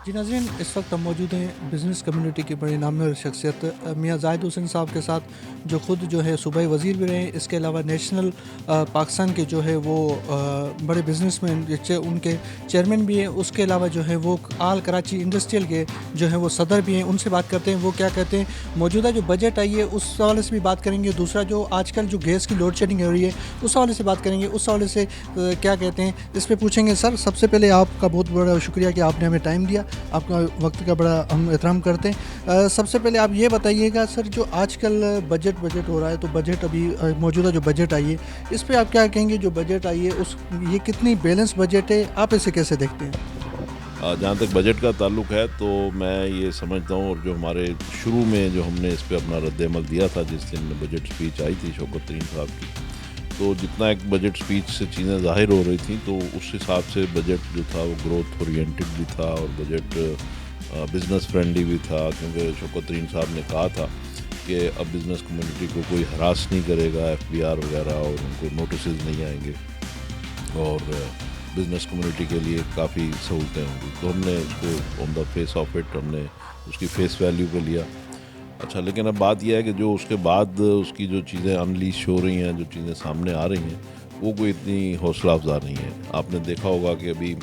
जी नाज़रीन, इस वक्त हम मौजूद हैं बिज़नेस कम्युनिटी की बड़ी नामवर शख्सियत मियाँ ज़ाहिद हुसैन साहब के साथ, जो ख़ुद जो है सूबाई वज़ीर भी रहे। इसके अलावा नेशनल पाकिस्तान के जो है वो बड़े बिज़नेसमैन उनके चेयरमैन भी हैं। उसके अलावा जो है वो आल कराची इंडस्ट्रियल के जो है वो सदर भी हैं। उनसे बात करते हैं वो क्या कहते हैं। मौजूदा जो बजट आई है उस हवाले से भी बात करेंगे। दूसरा जो आजकल जो गैस की लोड शेडिंग हो रही है उस हवाले से बात करेंगे। उस हवाले से क्या कहते हैं इस पर पूछेंगे। सर, सबसे पहले आपका बहुत बड़ा शुक्रिया कि आपने हमें टाइम दिया। आपका वक्त का बड़ा हम एहतराम करते हैं। सबसे पहले आप ये बताइएगा सर, जो आजकल बजट हो रहा है, तो बजट अभी मौजूदा जो बजट आई है इस पे आप क्या कहेंगे। जो बजट आई है ये कितनी बैलेंस बजट है, आप इसे कैसे देखते हैं। जहाँ तक बजट का ताल्लुक़ है तो मैं ये समझता हूँ, और जो हमारे शुरू में जो हमने इस पर अपना रद्द-ए-अमल दिया था जिस दिन बजट स्पीच आई थी शौकत तरीन साहब की, तो जितना एक बजट स्पीच से चीज़ें ज़ाहिर हो रही थी तो उस हिसाब से बजट जो था वो ग्रोथ ओरिएंटेड भी था और बजट बिज़नेस फ्रेंडली भी था। क्योंकि शौकत तरीन साहब ने कहा था कि अब बिज़नेस कम्युनिटी को कोई हरास नहीं करेगा, FBR वगैरह, और उनको नोटिस नहीं आएंगे और बिज़नेस कम्युनिटी के लिए काफ़ी सहूलतें होंगी। तो हमने उसको on the face of it हमने उसकी फेस वैल्यू पे लिया। अच्छा, लेकिन अब बात यह है कि जो उसके बाद उसकी जो चीज़ें अनलीश हो रही हैं, जो चीज़ें सामने आ रही हैं, वो कोई इतनी हौसला अफजा नहीं है। आपने देखा होगा कि अभी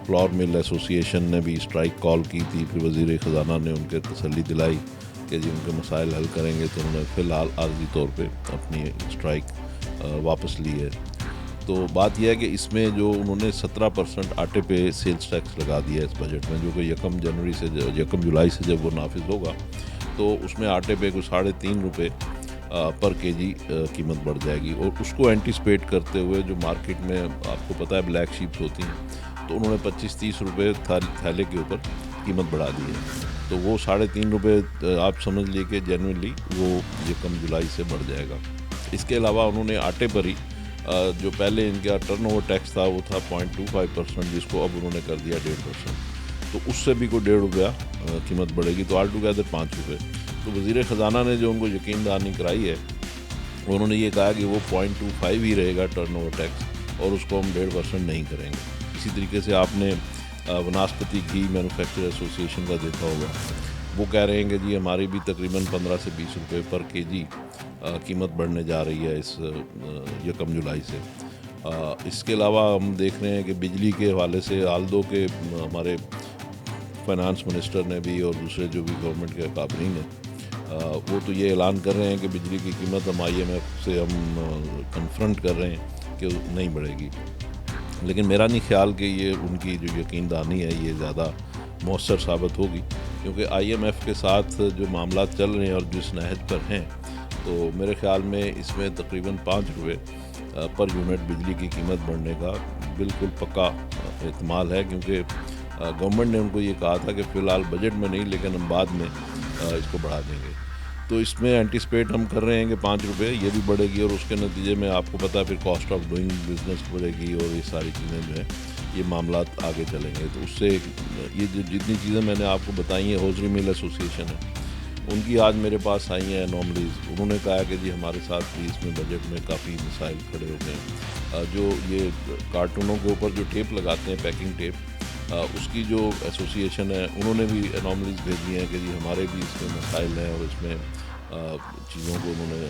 फ्लोर मिल एसोसिएशन ने भी स्ट्राइक कॉल की थी, फिर वज़ीर ख़जाना ने उनके तसल्ली दिलाई कि जी उनके मसाइल हल करेंगे, तो उन्होंने फ़िलहाल आर्जी तौर पे अपनी स्ट्राइक वापस ली है। तो बात यह है कि इसमें जो उन्होंने 17% आटे पे सेल्स टैक्स लगा दिया है इस बजट में, जो कि 1 जुलाई से जब वो नाफिज होगा तो उसमें आटे पे कुछ 3.5 रुपये पर केजी कीमत बढ़ जाएगी। और उसको एंटिसिपेट करते हुए जो मार्केट में आपको पता है ब्लैक शीप्स होती हैं, तो उन्होंने 25-30 रुपये थैले के ऊपर कीमत बढ़ा दी है। तो वो 3.5 रुपये आप समझ लीजिए कि जेन्युइनली वो 1 जुलाई से बढ़ जाएगा। इसके अलावा उन्होंने आटे पर ही जो पहले इनका टर्नओवर टैक्स था वो था 0.25%, जिसको अब उन्होंने कर दिया 1.5%। तो उससे भी कोई 1.5 रुपया कीमत बढ़ेगी, तो ऑल टुगेदर 5 रुपये। तो वज़ीर ख़जाना ने जो उनको यकीन दहानी कराई है, उन्होंने ये कहा कि वो 0.25 ही रहेगा टर्नओवर टैक्स, और उसको हम 1.5% नहीं करेंगे। इसी तरीके से आपने वनस्पति घी मैन्युफैक्चरर एसोसिएशन का देखा होगा, वो कह रहे हैं कि जी हमारी भी तकरीबन 15 से 20 रुपये पर केजी कीमत बढ़ने जा रही है इस 1 जुलाई से। इसके अलावा हम देख रहे हैं कि बिजली के हवाले से आल्दो के हमारे फाइनेंस मिनिस्टर ने भी और दूसरे जो भी गवर्नमेंट के काबीन है वो तो ये ऐलान कर रहे हैं कि बिजली की कीमत हम IMF से हम कन्फ्रंट कर रहे हैं कि नहीं बढ़ेगी। लेकिन मेरा नहीं ख्याल कि ये उनकी जो यकीन दहानी है ये ज़्यादा मौसर साबित होगी, क्योंकि IMF के साथ जो मामला चल रहे हैं और जिस नहज पर हैं, तो मेरे ख़्याल में इसमें तकरीबन 5 रुपये पर यूनिट बिजली की कीमत बढ़ने का बिल्कुल पक्का एहतमाल है। क्योंकि गवर्नमेंट ने उनको ये कहा था कि फ़िलहाल बजट में नहीं, लेकिन हम बाद में इसको बढ़ा देंगे। तो इसमें एंटिसिपेट हम कर रहे हैं कि 5 रुपये ये भी बढ़ेगी, और उसके नतीजे में आपको पता है फिर कॉस्ट ऑफ डूइंग बिज़नेस बढ़ेगी, और ये सारी चीज़ें जो है ये मामला आगे चलेंगे। तो उससे ये जो जितनी चीज़ें मैंने आपको बताई हैं, हौजरी मिल एसोसिएशन है, उनकी आज मेरे पास आई हैं एनॉमलीज़। उन्होंने कहा कि जी हमारे साथ भी इसमें बजट में काफ़ी मसाइल खड़े हो गए। जो ये कार्टूनों के ऊपर जो टेप लगाते हैं, पैकिंग टेप, उसकी जो एसोसिएशन है उन्होंने भी एनॉमलीज़ भेजी हैं कि जी हमारे भी इसमें मसाइल हैं, और इसमें चीज़ों को उन्होंने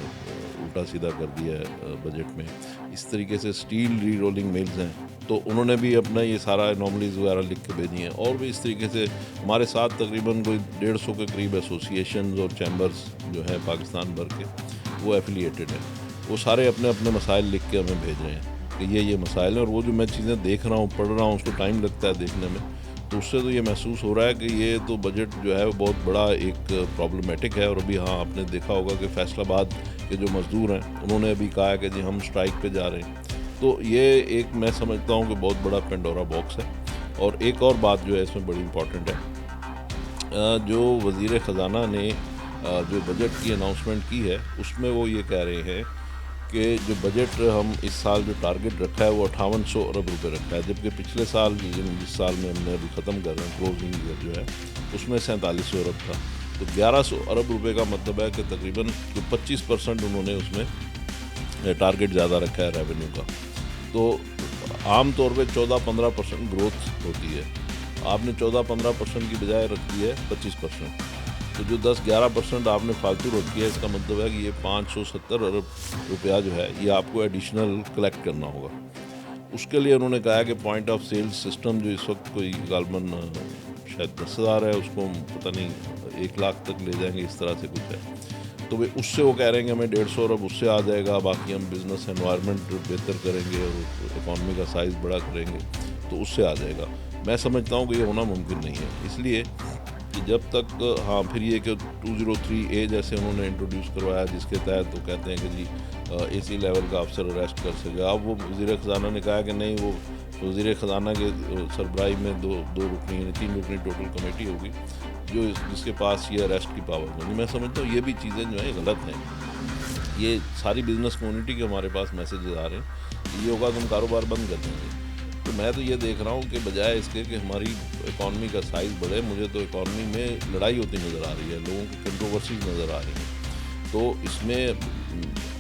उल्टा सीधा कर दिया है बजट में। इस तरीके से स्टील री रोलिंग मिल्स हैं, तो उन्होंने भी अपना ये सारा एनॉमलीज़ वगैरह लिख के भेजी हैं। और भी इस तरीके से हमारे साथ तकरीबन कोई 150 के करीब एसोसिएशंस और चैम्बर्स जो हैं पाकिस्तान भर के, वो एफिलिएटेड हैं। वो सारे अपने अपने मसाइल लिख के हमें भेज रहे हैं कि ये मसाइल हैं। और वो जो मैं चीज़ें देख रहा हूँ, पढ़ रहा हूँ, उसको टाइम लगता है देखने में, तो उससे तो ये महसूस हो रहा है कि ये तो बजट जो है वो बहुत बड़ा एक प्रॉब्लमेटिक है। और अभी हाँ आपने देखा होगा कि फैसलाबाद के जो मज़दूर हैं उन्होंने अभी कहा है कि जी हम स्ट्राइक पे जा रहे हैं। तो ये एक मैं समझता हूँ कि बहुत बड़ा पेंडोरा बॉक्स है। और एक और बात जो है इसमें बड़ी इम्पॉर्टेंट है, जो वज़ीर ख़जाना ने जो बजट की अनाउंसमेंट की है उसमें वो ये कह रहे हैं कि जो बजट हम इस साल जो टारगेट रखा है वो 5800 अरब रुपए रखा है, जबकि पिछले साल जिस साल में हमने अभी ख़त्म कर रहे हैं क्लोजिंग ईयर जो है उसमें 4700 अरब था। तो 1100 अरब रुपए का मतलब है कि तकरीबन 25% उन्होंने उसमें टारगेट ज़्यादा रखा है रेवेन्यू का। तो आम तौर पे 14-15% ग्रोथ होती है, آپ نے 14-15% کی بجائے رکھی ہے 25%. تو جو 10-11% آپ نے فالتو رکھی ہے، اس کا مطلب ہے کہ یہ 570 ارب روپیہ جو ہے یہ آپ کو ایڈیشنل کلیکٹ کرنا ہوگا. اس کے لیے انہوں نے کہا کہ پوائنٹ آف سیل سسٹم جو اس وقت کوئی غالباً شاید 10,000 ہے، اس کو پتہ نہیں 1 لاکھ تک لے جائیں گے، اس طرح سے کچھ ہے. تو اس سے وہ کہہ رہے ہیں کہ ہمیں 150 ارب اس سے آ جائے گا، باقی ہم بزنس انوائرمنٹ بہتر کریں گے اور اکانومی کا سائز بڑا کریں گے تو اس سے آ جائے گا. میں سمجھتا ہوں کہ یہ ہونا ممکن نہیں ہے، اس لیے کہ جب تک پھر یہ کہ 203A جیسے انہوں نے انٹروڈیوس کروایا، جس کے تحت وہ کہتے ہیں کہ جی AC لیول کا افسر اریسٹ کر سکے. اب وہ وزیر خزانہ نے کہا کہ نہیں، وہ وزیر خزانہ کے سربراہی میں دو رکنی یعنی 3 رکنی ٹوٹل کمیٹی ہوگی جس کے پاس یہ اریسٹ کی پاور ہوگی. میں سمجھتا ہوں یہ بھی چیزیں جو ہیں غلط ہیں. یہ ساری بزنس کمیونٹی کے ہمارے پاس میسیجز آ رہے ہیں، یہ ہوگا تم کاروبار بند کر دیں گے. تو میں تو یہ دیکھ رہا ہوں کہ بجائے اس کے کہ ہماری اکانومی کا سائز بڑھے، مجھے تو اکانومی میں لڑائی ہوتی نظر آ رہی ہے، لوگوں کی کنٹروورسیز نظر آ رہی ہیں. تو اس میں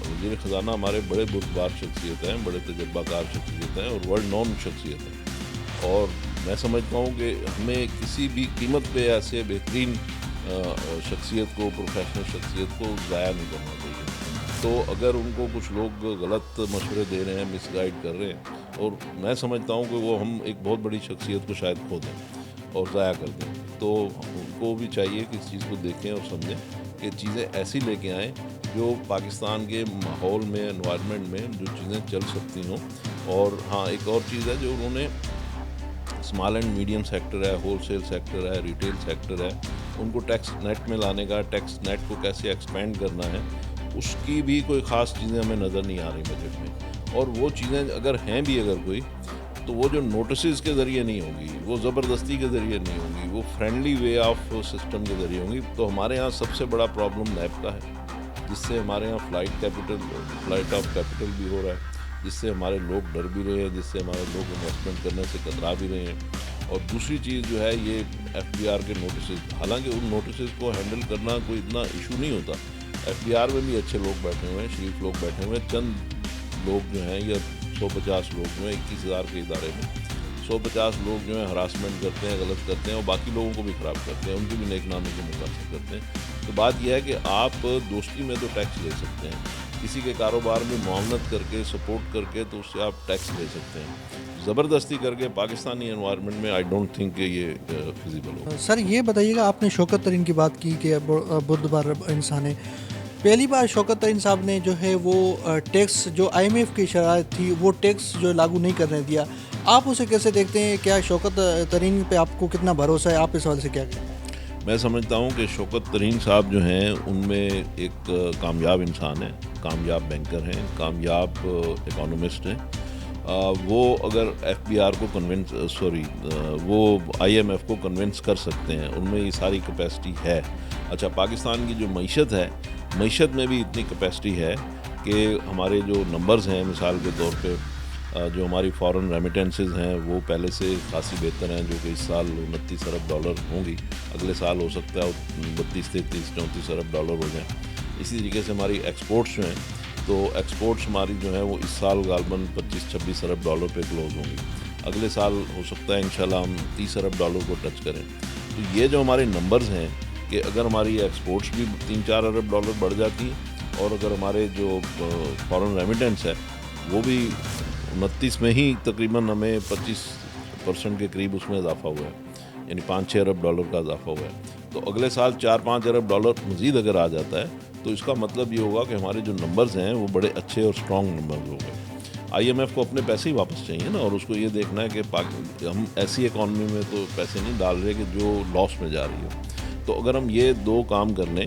وزیر خزانہ ہمارے بڑے بردبار شخصیت ہیں، بڑے تجربہ کار شخصیت ہیں اور ورلڈ نون شخصیت ہیں. اور میں سمجھتا ہوں کہ ہمیں کسی بھی قیمت پہ ایسے بہترین شخصیت کو، پروفیشنل شخصیت کو ضائع نہیں کرنا چاہیے. تو اگر ان کو کچھ لوگ غلط مشورے دے رہے ہیں، مس گائیڈ کر رہے ہیں، اور میں سمجھتا ہوں کہ وہ ہم ایک بہت بڑی شخصیت کو شاید کھو دیں اور ضائع کر دیں. تو ان کو بھی چاہیے کہ اس چیز کو دیکھیں اور سمجھیں کہ چیزیں ایسی لے کے آئیں جو پاکستان کے ماحول میں، انوائرمنٹ میں جو چیزیں چل سکتی ہوں. اور ہاں، ایک اور چیز ہے جو انہوں نے اسمال اینڈ میڈیم سیکٹر ہے، ہول سیل سیکٹر ہے، ریٹیل سیکٹر ہے، ان کو ٹیکس نیٹ میں لانے کا، ٹیکس نیٹ کو کیسے ایکسپینڈ کرنا ہے، اس کی بھی کوئی خاص چیزیں ہمیں نظر نہیں آ رہی بجٹ میں. اور وہ چیزیں اگر ہیں بھی اگر کوئی، تو وہ جو نوٹسز کے ذریعے نہیں ہوگی، وہ زبردستی کے ذریعے نہیں ہوگی، وہ فرینڈلی وے آف سسٹم کے ذریعے ہوں گی. تو ہمارے ہاں سب سے بڑا پرابلم نیب کا ہے، جس سے ہمارے ہاں فلائٹ آف کیپٹل بھی ہو رہا ہے، جس سے ہمارے لوگ ڈر بھی رہے ہیں، جس سے ہمارے لوگ انویسٹمنٹ کرنے سے کترا بھی رہے ہیں. اور دوسری چیز جو ہے یہ FBR کے نوٹسز، حالانکہ ان نوٹسز کو ہینڈل کرنا کوئی اتنا ایشو نہیں ہوتا. FBR میں بھی اچھے لوگ بیٹھے ہوئے ہیں، شریف لوگ بیٹھے ہوئے ہیں. چند لوگ جو ہیں یا 150 لوگ جو ہیں 21,000 کے ادارے میں 150 لوگ جو ہیں ہراسمنٹ کرتے ہیں، غلط کرتے ہیں اور باقی لوگوں کو بھی خراب کرتے ہیں، ان کی بھی نیک نامی کو متاثر کرتے ہیں. تو بات یہ ہے کہ آپ دوستی میں تو ٹیکس لے سکتے ہیں، کسی کے کاروبار میں معاونت کر کے، سپورٹ کر کے، تو اس سے آپ ٹیکس لے سکتے ہیں. زبردستی کر کے پاکستانی انوائرمنٹ میں آئی ڈونٹ تھنک کہ یہ فیزیبل ہو. سر یہ بتائیے گا، آپ نے شوکت ترین کی بات کی کہ بردبار انسان ہے. پہلی بار شوکت ترین صاحب نے جو ہے وہ ٹیکس جو IMF کی شرائط تھی وہ ٹیکس جو لاگو نہیں کرنے دیا. آپ اسے کیسے دیکھتے ہیں؟ کیا شوکت ترین پہ آپ کو کتنا بھروسہ ہے؟ آپ اس حوالے سے کیا کہیں؟ میں سمجھتا ہوں کہ شوکت ترین صاحب جو ہیں ان میں ایک کامیاب انسان ہیں، کامیاب بینکر ہیں، کامیاب اکانومسٹ ہیں. وہ اگر FBR کو وہ IMF کو کنونس کر سکتے ہیں، ان میں یہ ساری کیپیسٹی ہے. اچھا، پاکستان کی جو معیشت ہے، معیشت میں بھی اتنی کیپیسٹی ہے کہ ہمارے جو نمبرز ہیں، مثال کے طور پہ جو ہماری فارن ریمیٹنسز ہیں وہ پہلے سے خاصی بہتر ہیں، جو کہ اس سال 29 ارب ڈالر ہوں گی، اگلے سال ہو سکتا ہے 32, 33, 34 ارب ڈالر ہو جائیں. اسی طریقے سے ہماری ایکسپورٹس جو ہیں، تو ایکسپورٹس ہماری جو ہیں وہ اس سال غالباً 25-26 ارب ڈالر پہ کلوز ہوں گی. اگلے سال ہو سکتا ہے انشاءاللہ ہم 30 ارب ڈالر کو ٹچ کریں. تو یہ جو ہمارے نمبرز ہیں کہ اگر ہماری ایکسپورٹس بھی 3-4 ارب ڈالر بڑھ جاتی ہیں اور اگر ہمارے جو فارن ریمیٹنس ہے وہ بھی 29 میں ہی تقریباً ہمیں 25% کے قریب اس میں اضافہ ہوا ہے، یعنی 5-6 ارب ڈالر کا اضافہ ہوا ہے. تو اگلے سال 4-5 ارب ڈالر مزید اگر آ جاتا ہے تو اس کا مطلب یہ ہوگا کہ ہمارے جو نمبرز ہیں وہ بڑے اچھے اور سٹرونگ نمبرز ہو گئے. IMF کو اپنے پیسے ہی واپس چاہیے نا، اور اس کو یہ دیکھنا ہے کہ ہم ایسی اکانومی میں تو پیسے نہیں ڈال رہے کہ جو لاس میں جا رہی ہو. تو اگر ہم یہ دو کام کر لیں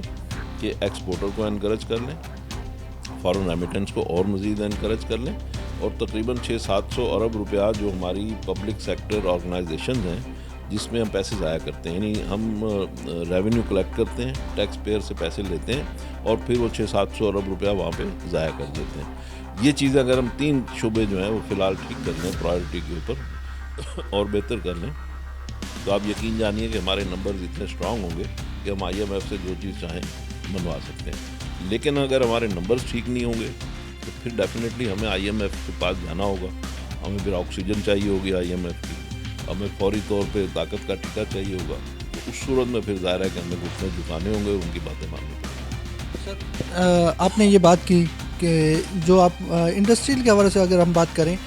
کہ ایکسپورٹر کو انکریج کر لیں، فارن ریمیٹنس کو اور مزید انکریج کر لیں، اور تقریباً 600-700 ارب روپیہ جو ہماری پبلک سیکٹر آرگنائزیشنز ہیں جس میں ہم پیسے ضائع کرتے ہیں، یعنی ہم ریونیو کلیکٹ کرتے ہیں، ٹیکس پیئر سے پیسے لیتے ہیں اور پھر وہ 600-700 ارب روپیہ وہاں پہ ضائع کر دیتے ہیں. یہ چیزیں اگر ہم 3 شعبے جو ہیں وہ فی الحال ٹھیک کر لیں پرائرٹی کے اوپر اور بہتر کر لیں، تو آپ یقین جانیے کہ ہمارے نمبرز اتنے سٹرونگ ہوں گے کہ ہم IMF سے جو چیز چاہیں بنوا سکتے ہیں. لیکن اگر ہمارے نمبرز ٹھیک نہیں ہوں گے تو پھر ڈیفینیٹلی ہمیں IMF کے پاس جانا ہوگا، ہمیں پھر آکسیجن چاہیے ہوگی IMF کی. हमें फौरी तौर पे ताकत का टीका चाहिए होगा, तो उस सूरत में फिर ज़ाहिर है कि हमें घुटने झुकाने होंगे और उनकी बातें माननी पड़ेंगी। सर आपने ये बात की कि जो आप इंडस्ट्रियल के हवाले से अगर हम बात करें,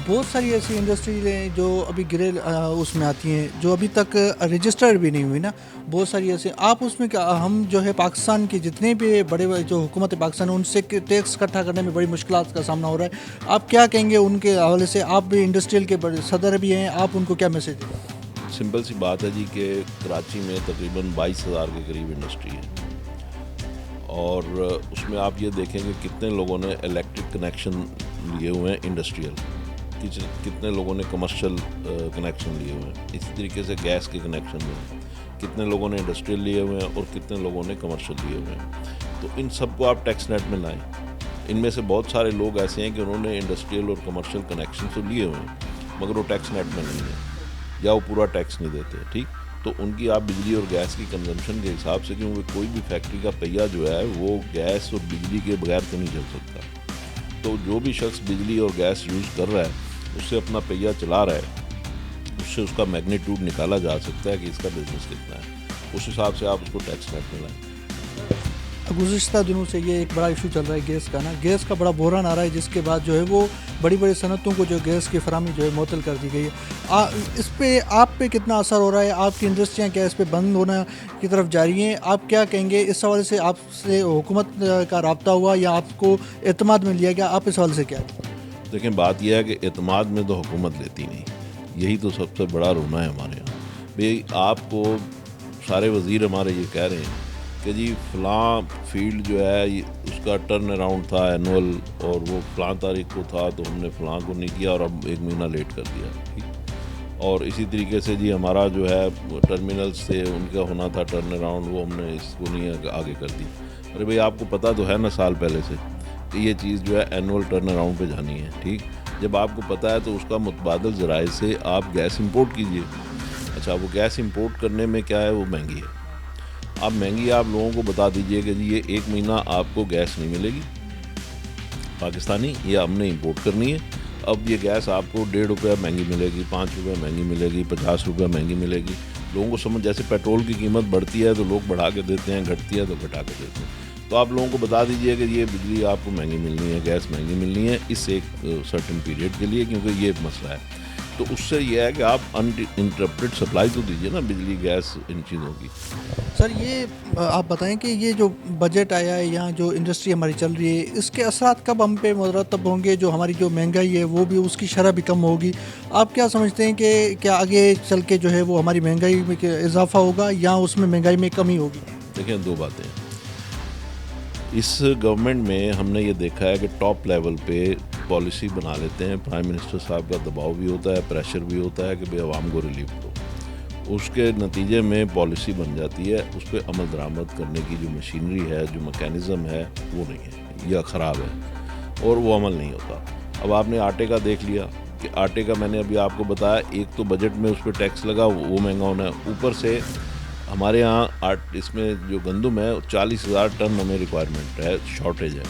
बहुत सारी ऐसी इंडस्ट्रीज हैं जो अभी ग्रे उसमें आती हैं, जो अभी तक रजिस्टर्ड भी नहीं हुई ना, बहुत सारी ऐसे। आप उसमें क्या, हम जो है पाकिस्तान के जितने भी बड़े बड़े जो हुकूमत पाकिस्तान है उनसे टैक्स इकट्ठा करने में बड़ी मुश्किलात का सामना हो रहा है। आप क्या कहेंगे उनके हवाले से? आप भी इंडस्ट्रियल के बड़े सदर भी हैं, आप उनको क्या मैसेज दें? सिंपल सी बात है जी कि कराची में तकरीबन 22,000 के करीब इंडस्ट्री है, और उसमें आप ये देखेंगे कितने लोगों ने इलेक्ट्रिक कनेक्शन लिए हुए हैं इंडस्ट्रियल, कितने लोगों ने कमर्शियल कनेक्शन लिए हुए हैं, इसी तरीके से गैस के कनेक्शन में कितने लोगों ने इंडस्ट्रियल लिए हुए हैं और कितने लोगों ने कमर्शियल लिए हुए हैं। तो इन सबको आप टैक्स नेट में लाएं। इनमें से बहुत सारे लोग ऐसे हैं कि उन्होंने इंडस्ट्रियल और कमर्शियल कनेक्शन तो लिए हुए हैं मगर वो टैक्स नेट में नहीं है या वो पूरा टैक्स नहीं देते, ठीक। तो उनकी आप बिजली और गैस की कंजम्पशन के हिसाब से, क्योंकि कोई भी फैक्ट्री का पहिया जो है वो गैस और बिजली के बगैर तो नहीं चल सकता। तो जो भी शख्स बिजली और गैस यूज़ कर रहा है उससे अपना पहिया चला रहा है, उससे उसका मैग्नीट्यूड निकाला जा सकता है कि इसका बिजनेस कितना है, उस हिसाब से आप उसको टैक्स नेट में लाएं। गुज़िश्ता दिनों से ये एक बड़ा इशू चल रहा है गैस का ना, गैस का बड़ा बहरान आ रहा है, जिसके बाद जो है वो बड़ी बड़ी सनतों को जो गैस की फरामी जो है मुअत्तल कर दी गई है। इस पे आप पे कितना असर हो रहा है? आपकी इंडस्ट्रियाँ क्या इस पे बंद होना की तरफ जा रही हैं? आप क्या कहेंगे इस हवाले से? आपसे हुकूमत का रब्ता हुआ या आपको एतमाद में लिया गया? आप इस हवाले से क्या? देखें, बात यह है कि एतमाद में तो हुकूमत लेती नहीं, यही तो सबसे बड़ा रोना है हमारे यहाँ। भाई आपको सारे वज़ीर हमारे ये कह रहे हैं कि जी फ़लाँ फील्ड जो है उसका टर्न अराउंड था एनुअल और वो फ़लाँ तारीख को था तो हमने फ़लाँ को नहीं किया और अब 1 महीना लेट कर दिया, ठीक। और इसी तरीके से जी हमारा जो है टर्मिनल्स से उनका होना था टर्न अराउंड, वो हमने इसको नहीं आगे कर दी। अरे भाई आपको पता तो है ना साल पहले से कि ये चीज़ जो है एनुअल टर्न अराउंड पे जानी है, ठीक। जब आपको पता है तो उसका मुतबादल ज़राए से आप गैस इंपोर्ट कीजिए। अच्छा, वो गैस इंपोर्ट करने में क्या है, वो महंगी है। आप महंगी आप लोगों को बता दीजिए कि जी ये 1 महीना आपको गैस नहीं मिलेगी पाकिस्तानी, ये हमने इंपोर्ट करनी है। अब ये गैस आपको 1.5 रुपया महंगी मिलेगी, 5 रुपये महंगी मिलेगी, 50 रुपये महंगी मिलेगी। लोगों को समझ, जैसे पेट्रोल की कीमत बढ़ती है तो लोग बढ़ा के देते हैं, घटती है तो घटा के देते हैं। तो आप लोगों को बता दीजिए कि ये बिजली आपको महंगी मिलनी है, गैस महंगी मिलनी है इस एक सर्टेन पीरियड के लिए, क्योंकि ये मसला है। तो उससे यह है कि आप अनइंटरप्टेड सप्लाई तो दीजिए ना बिजली गैस इन चीज़ों की। सर ये आप बताएं कि ये जो बजट आया है या जो इंडस्ट्री हमारी चल रही है, इसके असरात कब हम पे मुरतब होंगे? जो हमारी जो महंगाई है वो भी, उसकी शरह भी कम होगी। आप क्या समझते हैं कि क्या आगे चल के जो है वो हमारी महंगाई में इजाफा होगा या उसमें महंगाई में कमी होगी? देखिए, 2 बातें। इस गवर्नमेंट में हमने ये देखा है कि टॉप लेवल पे पॉलिसी बना लेते हैं, प्राइम मिनिस्टर साहब का दबाव भी होता है, प्रेशर भी होता है कि भाई आवाम को रिलीफ दो। उसके नतीजे में पॉलिसी बन जाती है, उस पर अमल दरामद करने की जो मशीनरी है, जो मैकेनिज़्म है, वो नहीं है या ख़राब है और वो अमल नहीं होता। अब आपने आटे का देख लिया कि आटे का मैंने अभी आपको बताया, एक तो बजट में उस पर टैक्स लगा, वो महंगा होना है। ऊपर से हमारे यहाँ इसमें जो गंदम है 40,000 टन हमें रिक्वायरमेंट है, शॉर्टेज है।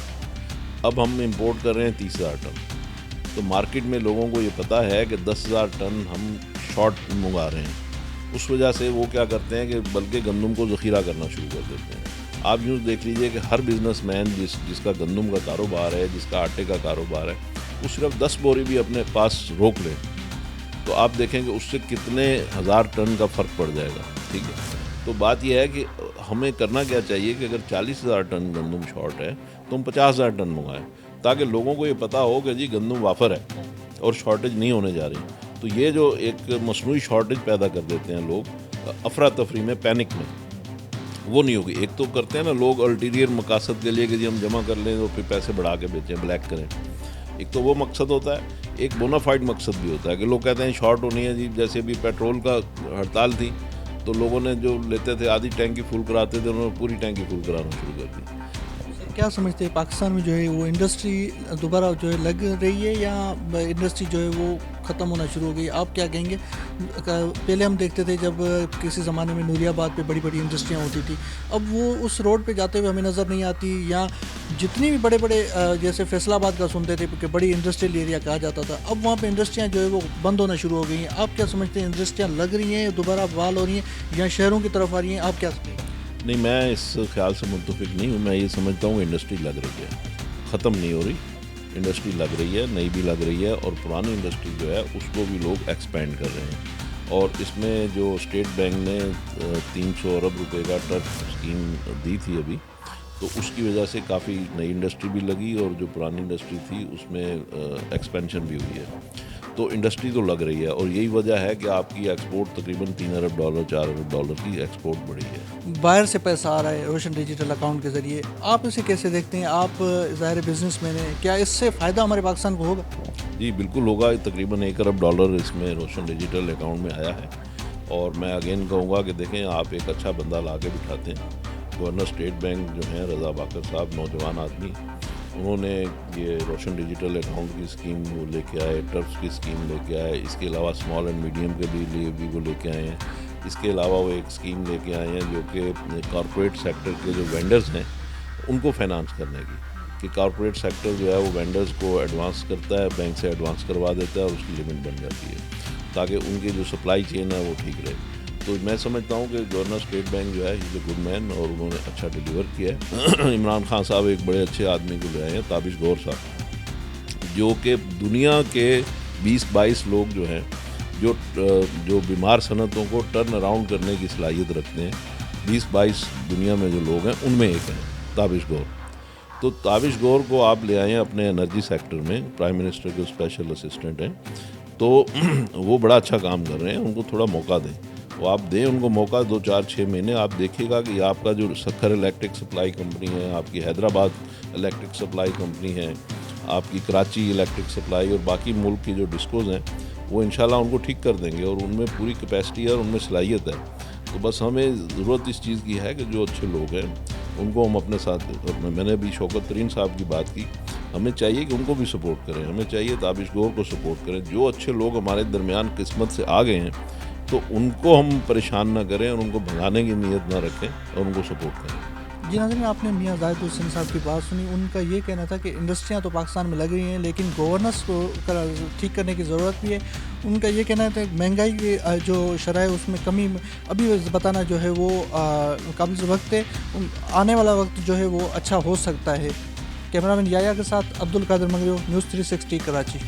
अब हम इंपोर्ट कर रहे हैं 30,000 टन। तो मार्केट में लोगों को ये पता है कि 10,000 टन हम शॉर्ट मंगा रहे हैं। उस वजह से वो क्या करते हैं कि बल्कि गंदम को ज़ख़ीरा करना शुरू कर देते हैं। आप यूँ देख लीजिए कि हर बिजनेसमैन जिसका गंदम का कारोबार है, जिसका आटे का कारोबार है, वो सिर्फ 10 बोरी भी अपने पास रोक लें तो आप देखेंगे उससे कितने हज़ार टन का फ़र्क पड़ जाएगा, ठीक है। तो बात यह है कि हमें करना क्या चाहिए कि अगर 40,000 टन गंदम शॉर्ट है तो हम 50,000 टन मंगाएं, ताकि लोगों को ये पता हो कि जी गंदम वाफर है और शॉर्टेज नहीं होने जा रही। तो ये जो एक मसनूई शॉर्टेज पैदा कर देते हैं लोग अफरा तफरी में, पैनिक में, वो नहीं होगी। एक तो करते हैं ना लोग अल्टीरियर मकासद के लिए कि जी हम जमा कर लें तो फिर पैसे बढ़ा के बेचें, ब्लैक करें। एक तो वो मकसद होता है, एक बोनाफाइड मकसद भी होता है कि लोग कहते हैं शॉर्ट होनी है जी। जैसे अभी पेट्रोल का हड़ताल थी तो लोगों ने जो लेते थे आधी टैंकी फुल कराते थे, उन्होंने पूरी टैंकी फुल कराना शुरू कर दी। کیا سمجھتے ہیں پاکستان میں جو ہے وہ انڈسٹری دوبارہ جو ہے لگ رہی ہے یا انڈسٹری جو ہے وہ ختم ہونا شروع ہو گئی؟ آپ کیا کہیں گے؟ پہلے ہم دیکھتے تھے جب کسی زمانے میں نوری آباد پہ بڑی بڑی انڈسٹریاں ہوتی تھی، اب وہ اس روڈ پہ جاتے ہوئے ہمیں نظر نہیں آتی، یا جتنی بھی بڑے بڑے جیسے فیصل آباد کا سنتے تھے کہ بڑی انڈسٹریل ایریا کہا جاتا تھا، اب وہاں پہ انڈسٹریاں جو ہے وہ بند ہونا شروع ہو گئی ہیں۔ آپ کیا سمجھتے ہیں، انڈسٹریاں لگ رہی ہیں دوبارہ بحال ہو رہی ہیں یا شہروں کی طرف آ رہی ہیں؟ آپ کیا سمجھتے ہیں؟ نہیں، میں اس خیال سے متفق نہیں ہوں. میں یہ سمجھتا ہوں انڈسٹری لگ رہی ہے، ختم نہیں ہو رہی. انڈسٹری لگ رہی ہے، نئی بھی لگ رہی ہے، اور پرانی انڈسٹری جو ہے اس کو بھی لوگ ایکسپینڈ کر رہے ہیں. اور اس میں جو اسٹیٹ بینک نے 300 ارب روپے کا ٹرف اسکیم دی تھی ابھی، تو اس کی وجہ سے کافی نئی انڈسٹری بھی لگی، اور جو پرانی انڈسٹری تھی اس میں ایکسپینشن بھی ہوئی ہے. تو انڈسٹری تو لگ رہی ہے، اور یہی وجہ ہے کہ آپ کی ایکسپورٹ تقریباً 3 ارب ڈالر 4 ارب ڈالر کی ایکسپورٹ بڑھی ہے. باہر سے پیسہ آ رہا ہے روشن ڈیجیٹل اکاؤنٹ کے ذریعے، آپ اسے کیسے دیکھتے ہیں؟ آپ ظاہر بزنس مین ہیں، کیا اس سے فائدہ ہمارے پاکستان کو ہوگا؟ جی بالکل ہوگا. تقریباً 1 ارب ڈالر اس میں روشن ڈیجیٹل اکاؤنٹ میں آیا ہے. اور میں اگین کہوں گا کہ دیکھیں، آپ ایک اچھا بندہ لا کے بٹھاتے ہیں. گورنر اسٹیٹ بینک جو ہیں رضا باکر صاحب، نوجوان آدمی، انہوں نے یہ روشن ڈیجیٹل اکاؤنٹ کی اسکیم وہ لے کے آئے، ٹرفس کی اسکیم لے کے آئے. اس کے علاوہ اسمال اینڈ میڈیم کے لیے بھی وہ لے کے آئے ہیں. اس کے علاوہ وہ ایک اسکیم لے کے آئے ہیں جو کہ کارپوریٹ سیکٹر کے جو وینڈرز ہیں ان کو فائنانس کرنے کی، کہ کارپوریٹ سیکٹر جو ہے وہ وینڈرز کو ایڈوانس کرتا ہے، بینک سے ایڈوانس کروا دیتا ہے، اور اس کی لمٹ بن جاتی ہے تاکہ ان کی جو سپلائی چین ہے وہ ٹھیک رہے. تو میں سمجھتا ہوں کہ گورنر اسٹیٹ بینک جو ہے ہی گڈ مین، اور انہوں نے اچھا ڈیلیور کیا ہے. عمران خان صاحب ایک بڑے اچھے آدمی کو لے آئے ہیں، تابش گور صاحب، جو کہ دنیا کے 20-22 لوگ جو ہیں جو بیمار صنعتوں کو ٹرن اراؤنڈ کرنے کی صلاحیت رکھتے ہیں، 20-22 دنیا میں جو لوگ ہیں ان میں ایک ہیں تابش گور. تو تابش گور کو آپ لے آئے ہیں اپنے انرجی سیکٹر میں، پرائم منسٹر کے اسپیشل اسسٹنٹ ہیں. تو وہ بڑا اچھا کام کر رہے ہیں، ان کو تھوڑا موقع دیں. وہ آپ دیں ان کو موقع 2-4-6 مہینے. آپ دیکھیے گا کہ آپ کا جو سکھر الیکٹرک سپلائی کمپنی ہے، آپ کی حیدرآباد الیکٹرک سپلائی کمپنی ہے، آپ کی کراچی الیکٹرک سپلائی، اور باقی ملک کی جو ڈسکوز ہیں، وہ انشاءاللہ ان کو ٹھیک کر دیں گے، اور ان میں پوری کیپیسٹی ہے اور ان میں صلاحیت ہے. تو بس ہمیں ضرورت اس چیز کی ہے کہ جو اچھے لوگ ہیں ان کو ہم اپنے ساتھ، میں نے ابھی شوکت ترین صاحب کی بات کی، ہمیں چاہیے کہ ان کو بھی سپورٹ کریں، ہمیں چاہیے تابش گور کو سپورٹ کریں. جو اچھے لوگ ہمارے درمیان قسمت سے آ گئے ہیں تو ان کو ہم پریشان نہ کریں، اور ان کو بھگانے کی نیت نہ رکھیں، اور ان کو سپورٹ کریں. جی ناظرین، آپ نے میاں زاہد حسین صاحب کی بات سنی. ان کا یہ کہنا تھا کہ انڈسٹریاں تو پاکستان میں لگ رہی ہیں لیکن گورننس کو ٹھیک کرنے کی ضرورت بھی ہے. ان کا یہ کہنا ہے کہ مہنگائی کی جو شرح اس میں کمی ابھی بتانا جو ہے وہ قابل وقت ہے. آنے والا وقت جو ہے وہ اچھا ہو سکتا ہے. کیمرہ مین یایا کے ساتھ عبد القادر منگریو، نیوز 360 کراچی.